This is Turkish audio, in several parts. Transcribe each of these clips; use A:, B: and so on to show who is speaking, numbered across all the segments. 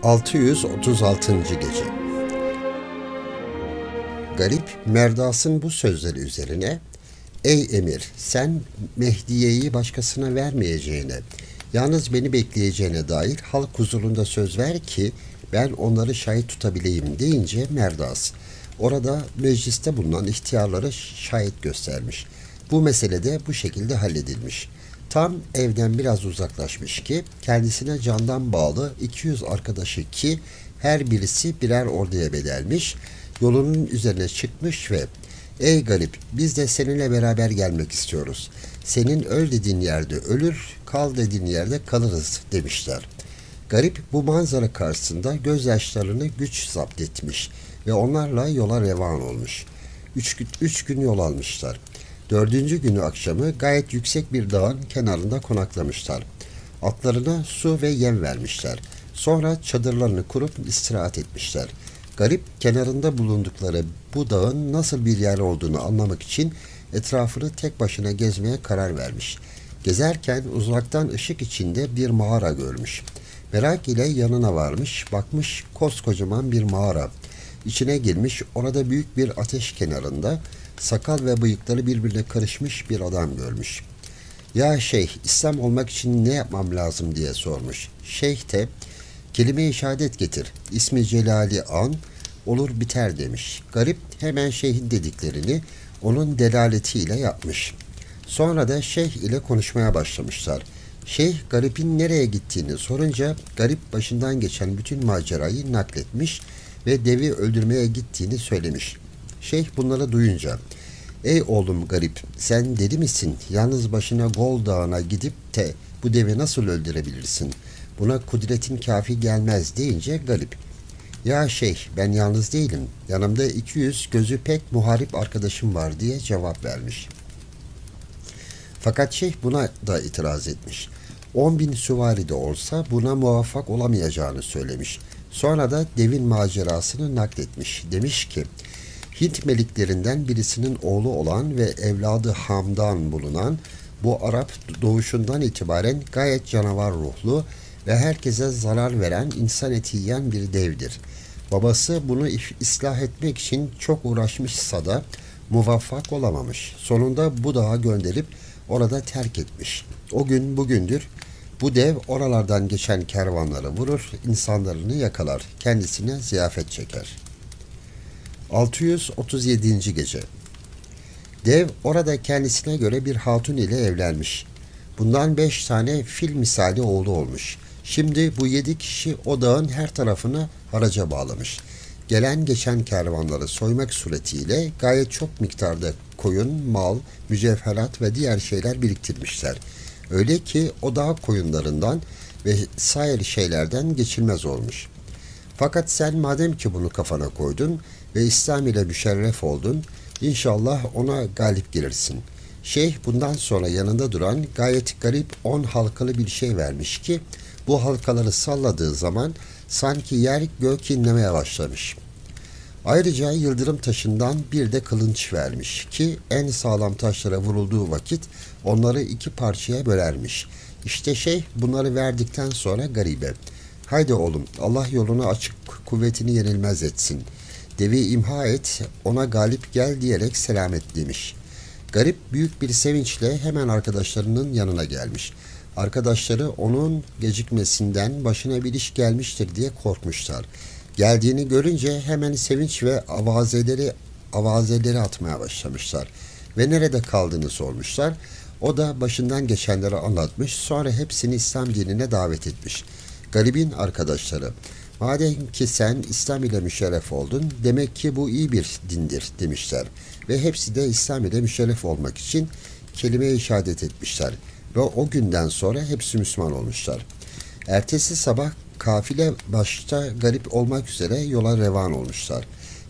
A: 636. Gece. Garip Merdas'ın bu sözleri üzerine, "Ey emir, sen Mehdiye'yi başkasına vermeyeceğine, yalnız beni bekleyeceğine dair halk huzurunda söz ver ki ben onları şahit tutabileyim," deyince Merdas orada mecliste bulunan ihtiyarları şahit göstermiş. Bu mesele de bu şekilde halledilmiş. Tam evden biraz uzaklaşmış ki kendisine candan bağlı 200 arkadaşı ki her birisi birer orduya bedelmiş, yolunun üzerine çıkmış ve "Ey garip, biz de seninle beraber gelmek istiyoruz. Senin öl dediğin yerde ölür, kal dediğin yerde kalırız," demişler. Garip bu manzara karşısında gözyaşlarını güç zapt etmiş ve onlarla yola revan olmuş. Üç gün yol almışlar. 4. günü akşamı gayet yüksek bir dağın kenarında konaklamışlar. Atlarına su ve yem vermişler. Sonra çadırlarını kurup istirahat etmişler. Garip kenarında bulundukları bu dağın nasıl bir yer olduğunu anlamak için etrafını tek başına gezmeye karar vermiş. Gezerken uzaktan ışık içinde bir mağara görmüş. Merak ile yanına varmış, bakmış koskocaman bir mağara. İçine girmiş, orada büyük bir ateş kenarında sakal ve bıyıkları birbirine karışmış bir adam görmüş. "Ya şeyh, İslam olmak için ne yapmam lazım?" diye sormuş. Şeyh de "Kelime-i şehadet getir, ismi celali an, olur biter," demiş. Garip hemen şeyhin dediklerini onun delaletiyle yapmış. Sonra da şeyh ile konuşmaya başlamışlar. Şeyh garipin nereye gittiğini sorunca garip başından geçen bütün macerayı nakletmiş ve devi öldürmeye gittiğini söylemiş. Şeyh bunları duyunca, "Ey oğlum garip, sen deli misin? Yalnız başına Gol Dağı'na gidip de bu devi nasıl öldürebilirsin? Buna kudretin kafi gelmez," deyince garip, "Ya şeyh, ben yalnız değilim. Yanımda 200 gözü pek muharip arkadaşım var," diye cevap vermiş. Fakat şeyh buna da itiraz etmiş. 10.000 süvari de olsa buna muvaffak olamayacağını söylemiş. Sonra da devin macerasını nakletmiş. Demiş ki, Hint meliklerinden birisinin oğlu olan ve evladı Ham'dan bulunan bu Arap doğuşundan itibaren gayet canavar ruhlu ve herkese zarar veren, insan eti yiyen bir devdir. Babası bunu ıslah etmek için çok uğraşmışsa da muvaffak olamamış. Sonunda bu dağa gönderip orada terk etmiş. O gün bugündür bu dev oralardan geçen kervanları vurur, insanlarını yakalar, kendisine ziyafet çeker. 637. Gece. Dev orada kendisine göre bir hatun ile evlenmiş. Bundan 5 tane fil misali oğlu olmuş. Şimdi bu 7 kişi o dağın her tarafını haraca bağlamış. Gelen geçen kervanları soymak suretiyle gayet çok miktarda koyun, mal, mücevherat ve diğer şeyler biriktirmişler. Öyle ki o dağ koyunlarından ve sair şeylerden geçilmez olmuş. Fakat sen madem ki bunu kafana koydun ve İslam ile müşerref oldun, inşallah ona galip gelirsin. Şeyh bundan sonra yanında duran gayet garip 10 halkalı bir şey vermiş ki bu halkaları salladığı zaman sanki yer gök inlemeye başlamış. Ayrıca yıldırım taşından bir de kılınç vermiş ki en sağlam taşlara vurulduğu vakit onları 2 parçaya bölermiş. İşte şeyh bunları verdikten sonra garibe, "Haydi oğlum, Allah yolunu açık, kuvvetini yenilmez etsin. Devi imha et, ona galip gel," diyerek selamet demiş. Garip büyük bir sevinçle hemen arkadaşlarının yanına gelmiş. Arkadaşları onun gecikmesinden başına bir iş gelmiştir diye korkmuşlar. Geldiğini görünce hemen sevinç ve avazeleri atmaya başlamışlar ve nerede kaldığını sormuşlar. O da başından geçenleri anlatmış, sonra hepsini İslam dinine davet etmiş. Garibin arkadaşları, "Madem ki sen İslam ile müşerref oldun, demek ki bu iyi bir dindir," demişler ve hepsi de İslam ile müşerref olmak için kelime-i şehadet etmişler ve o günden sonra hepsi Müslüman olmuşlar. Ertesi sabah kafile başta garip olmak üzere yola revan olmuşlar.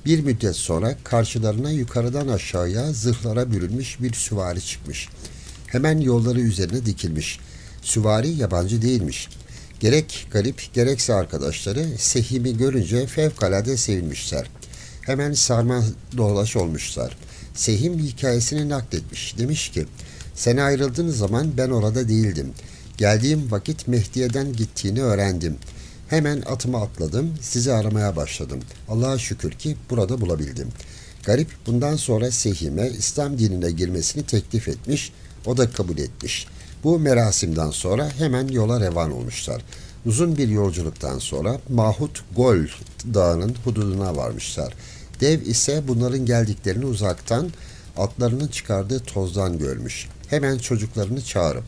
A: Bir müddet sonra karşılarına yukarıdan aşağıya zırhlara bürünmüş bir süvari çıkmış. Hemen yolları üzerine dikilmiş. Süvari yabancı değilmiş. Gerek garip gerekse arkadaşları Sehim'i görünce fevkalade sevinmişler. Hemen sarma dolaş olmuşlar. Sehim hikayesini nakletmiş. Demiş ki, "Sen ayrıldığın zaman ben orada değildim. Geldiğim vakit Mehdiye'den gittiğini öğrendim. Hemen atıma atladım, sizi aramaya başladım. Allah'a şükür ki burada bulabildim. Garip bundan sonra Sehim'e İslam dinine girmesini teklif etmiş, o da kabul etmiş. Bu merasimden sonra hemen yola revan olmuşlar. Uzun bir yolculuktan sonra Mahut Gol dağının hududuna varmışlar. Dev ise bunların geldiklerini uzaktan atlarının çıkardığı tozdan görmüş. Hemen çocuklarını çağırıp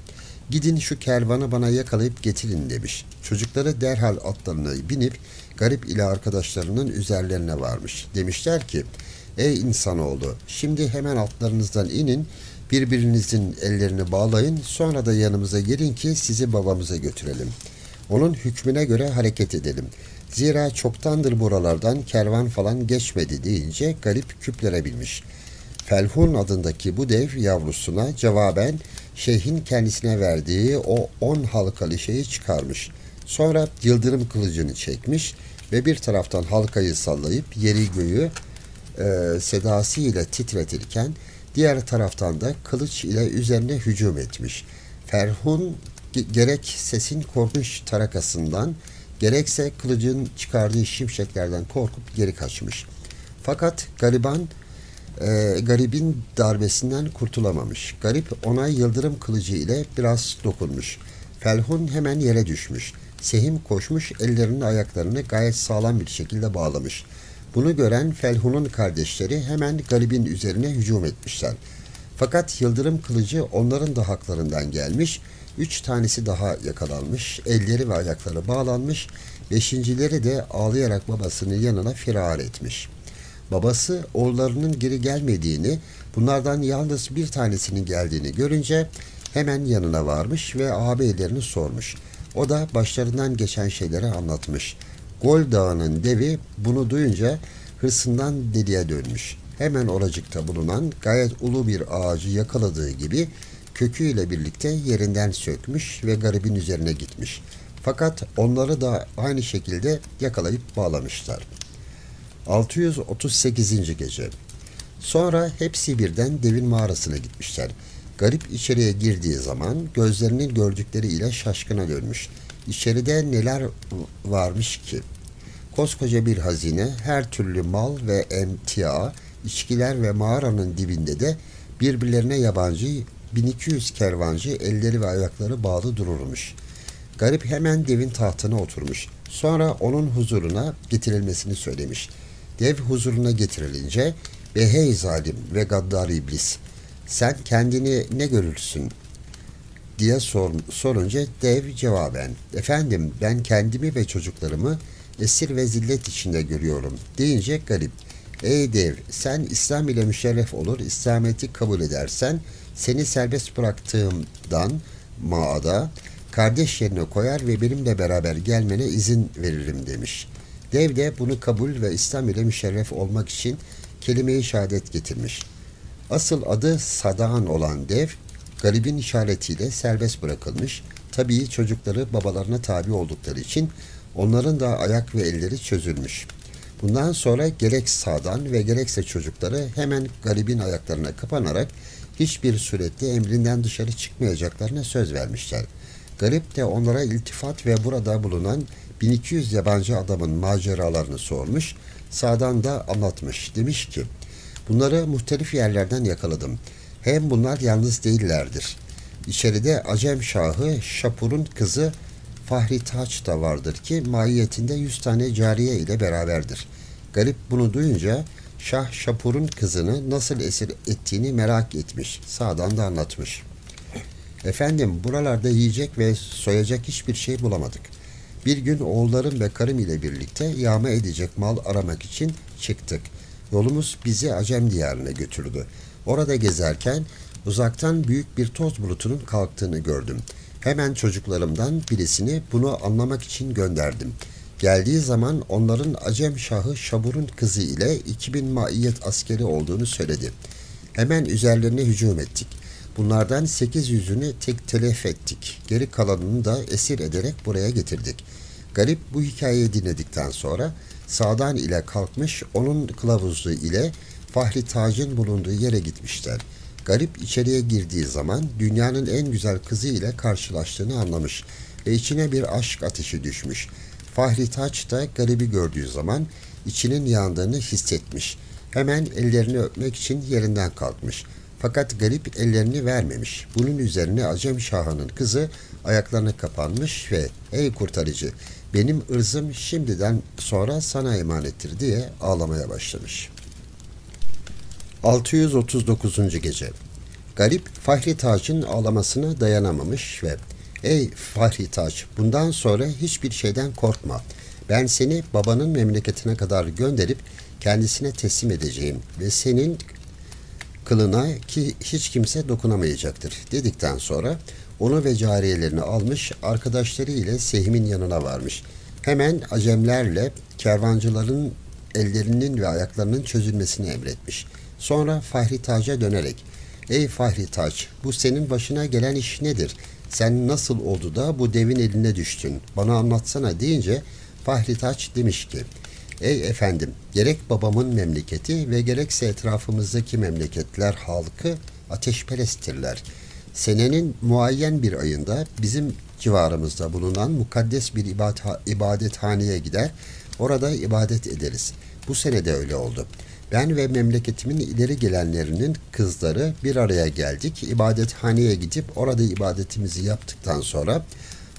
A: gidin şu kervanı bana yakalayıp getirin demiş. Çocukları derhal atlarına binip Garip ile arkadaşlarının üzerlerine varmış. Demişler ki ey insanoğlu şimdi hemen atlarınızdan inin, birbirinizin ellerini bağlayın, sonra da yanımıza gelin ki sizi babamıza götürelim. Onun hükmüne göre hareket edelim. Zira çoktandır buralardan kervan falan geçmedi deyince Garip küplere binmiş. Felhun adındaki bu dev yavrusuna cevaben şeyhin kendisine verdiği o 10 halkalı şeyi çıkarmış. Sonra yıldırım kılıcını çekmiş ve bir taraftan halkayı sallayıp yeri göğü sedası ile titretirken diğer taraftan da kılıç ile üzerine hücum etmiş. Ferhun gerek sesin korkunç tarakasından gerekse kılıcın çıkardığı şimşeklerden korkup geri kaçmış. Fakat garibin darbesinden kurtulamamış. Garip ona yıldırım kılıcı ile biraz dokunmuş. Felhun hemen yere düşmüş. Sehim koşmuş, ellerini ayaklarını gayet sağlam bir şekilde bağlamış. Bunu gören Felhun'un kardeşleri hemen garibin üzerine hücum etmişler. Fakat yıldırım kılıcı onların da haklarından gelmiş. 3 tanesi daha yakalanmış, elleri ve ayakları bağlanmış. 5.'leri de ağlayarak babasının yanına firar etmiş. Babası oğullarının geri gelmediğini, bunlardan yalnız bir tanesinin geldiğini görünce hemen yanına varmış ve ağabeylerini sormuş. O da başlarından geçen şeyleri anlatmış. Gol Dağı'nın devi bunu duyunca hırsından deliye dönmüş. Hemen oracıkta bulunan gayet ulu bir ağacı yakaladığı gibi köküyle birlikte yerinden sökmüş ve garibin üzerine gitmiş. Fakat onları da aynı şekilde yakalayıp bağlamışlar. 638. Gece. Sonra hepsi birden devin mağarasına gitmişler. Garip içeriye girdiği zaman gözlerinin gördükleriyle şaşkına dönmüş. İçeride neler varmış ki? Koskoca bir hazine, her türlü mal ve emtia, içkiler ve mağaranın dibinde de birbirlerine yabancı 1200 kervancı elleri ve ayakları bağlı dururmuş. Garip hemen devin tahtına oturmuş. Sonra onun huzuruna getirilmesini söylemiş. Dev huzuruna getirilince "Hey zalim ve gaddar iblis, sen kendini ne görürsün?" diye sorunca dev cevaben "Efendim, ben kendimi ve çocuklarımı esir ve zillet içinde görüyorum" deyince garip "Ey dev, sen İslam ile müşerref olur, İslamiyet'i kabul edersen seni serbest bıraktığımdan maada kardeş yerine koyar ve benimle beraber gelmene izin veririm" demiş. Dev de bunu kabul ve İslam ile müşerref olmak için kelime-i şehadet getirmiş. Asıl adı Sadan olan dev, garibin işaretiyle serbest bırakılmış. Tabii çocukları babalarına tabi oldukları için onların da ayak ve elleri çözülmüş. Bundan sonra gerek Sadan ve gerekse çocukları hemen garibin ayaklarına kapanarak hiçbir surette emrinden dışarı çıkmayacaklarına söz vermişler. Garip de onlara iltifat ve burada bulunan 1200 yabancı adamın maceralarını sormuş, Sadan da anlatmış. Demiş ki, bunları muhtelif yerlerden yakaladım. Hem bunlar yalnız değillerdir. İçeride Acem Şahı Şapur'un kızı Fahri Taç da vardır ki mahiyetinde 100 tane cariye ile beraberdir. Garip bunu duyunca Şah Şapur'un kızını nasıl esir ettiğini merak etmiş. Sağdan da anlatmış. Efendim, buralarda yiyecek ve soyacak hiçbir şey bulamadık. Bir gün oğullarım ve karım ile birlikte yağma edecek mal aramak için çıktık. Yolumuz bizi Acem diyarına götürdü. Orada gezerken uzaktan büyük bir toz bulutunun kalktığını gördüm. Hemen çocuklarımdan birisini bunu anlamak için gönderdim. Geldiği zaman onların Acem Şahı Şabur'un kızı ile 2000 maiyet askeri olduğunu söyledi. Hemen üzerlerine hücum ettik. Bunlardan 800'ünü tek telef ettik. Geri kalanını da esir ederek buraya getirdik. Garip bu hikayeyi dinledikten sonra Sa'dan ile kalkmış, onun kılavuzluğu ile Fahri Tac'ın bulunduğu yere gitmişler. Garip içeriye girdiği zaman dünyanın en güzel kızı ile karşılaştığını anlamış ve içine bir aşk ateşi düşmüş. Fahri Taç da garibi gördüğü zaman içinin yandığını hissetmiş. Hemen ellerini öpmek için yerinden kalkmış. Fakat garip ellerini vermemiş. Bunun üzerine Acem Şahı'nın kızı ayaklarına kapanmış ve ''Ey kurtarıcı, benim ırzım şimdiden sonra sana emanettir'' diye ağlamaya başlamış. 639. Gece. Garip Fahri Taç'ın ağlamasına dayanamamış ve ''Ey Fahri Taç, bundan sonra hiçbir şeyden korkma. Ben seni babanın memleketine kadar gönderip kendisine teslim edeceğim ve senin kılına ki hiç kimse dokunamayacaktır'' dedikten sonra onu ve cariyelerini almış, arkadaşları ile Sehim'in yanına varmış. Hemen Acemlerle kervancıların ellerinin ve ayaklarının çözülmesini emretmiş. Sonra Fahri Taç'a dönerek ''Ey Fahri Taç, bu senin başına gelen iş nedir? Sen nasıl oldu da bu devin eline düştün? Bana anlatsana'' deyince Fahri Taç demiş ki ''Ey efendim, gerek babamın memleketi ve gerekse etrafımızdaki memleketler halkı ateşperesttirler. Senenin muayyen bir ayında bizim civarımızda bulunan mukaddes bir ibadethaneye gider, orada ibadet ederiz. Bu sene de öyle oldu. Ben ve memleketimin ileri gelenlerinin kızları bir araya geldik. İbadethaneye gidip orada ibadetimizi yaptıktan sonra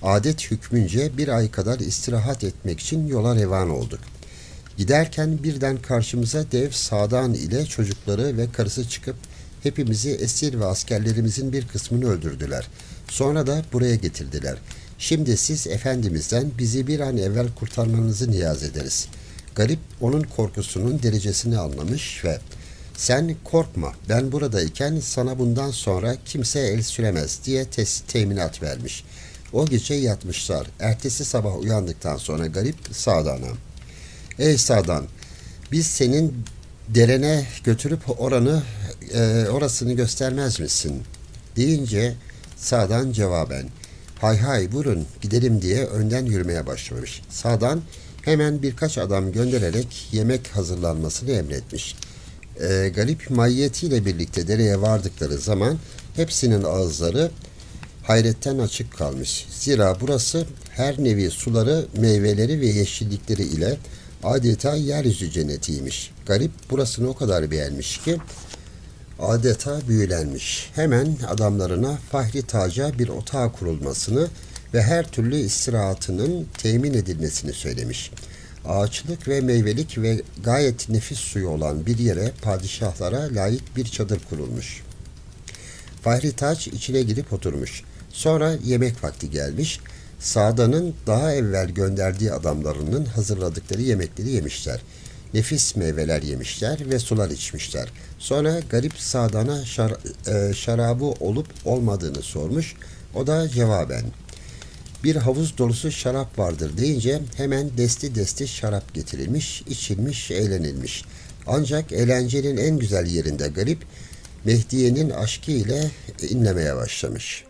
A: adet hükmünce bir ay kadar istirahat etmek için yola revan olduk. Giderken birden karşımıza dev Sadan ile çocukları ve karısı çıkıp hepimizi esir ve askerlerimizin bir kısmını öldürdüler. Sonra da buraya getirdiler. Şimdi siz Efendimiz'den bizi bir an evvel kurtarmanızı niyaz ederiz. Garip onun korkusunun derecesini anlamış ve sen korkma, ben buradayken sana bundan sonra kimse el süremez diye teminat vermiş. O gece yatmışlar. Ertesi sabah uyandıktan sonra garip Sadan'a ''Ey Sadan, biz senin derene götürüp orasını göstermez misin?'' deyince Sadan cevaben ''Hay hay buyurun gidelim'' diye önden yürümeye başlamış. Sadan hemen birkaç adam göndererek yemek hazırlanmasını emretmiş. Garip maiyetiyle birlikte dereye vardıkları zaman hepsinin ağızları hayretten açık kalmış. Zira burası her nevi suları, meyveleri ve yeşillikleri ile adeta yeryüzü cennetiymiş. Garip burasını o kadar beğenmiş ki adeta büyülenmiş. Hemen adamlarına Fahri Taç'a bir otağı kurulmasını ve her türlü istirahatının temin edilmesini söylemiş. Ağaçlık ve meyvelik ve gayet nefis suyu olan bir yere padişahlara layık bir çadır kurulmuş. Fahri Taç içine girip oturmuş. Sonra yemek vakti gelmiş. Sadan'ın daha evvel gönderdiği adamlarının hazırladıkları yemekleri yemişler. Nefis meyveler yemişler ve sular içmişler. Sonra garip Sadan'a şarabı olup olmadığını sormuş. O da cevaben bir havuz dolusu şarap vardır deyince hemen desti desti şarap getirilmiş, içilmiş, eğlenilmiş. Ancak eğlencenin en güzel yerinde garip Mehdiye'nin aşkı ile inlemeye başlamış.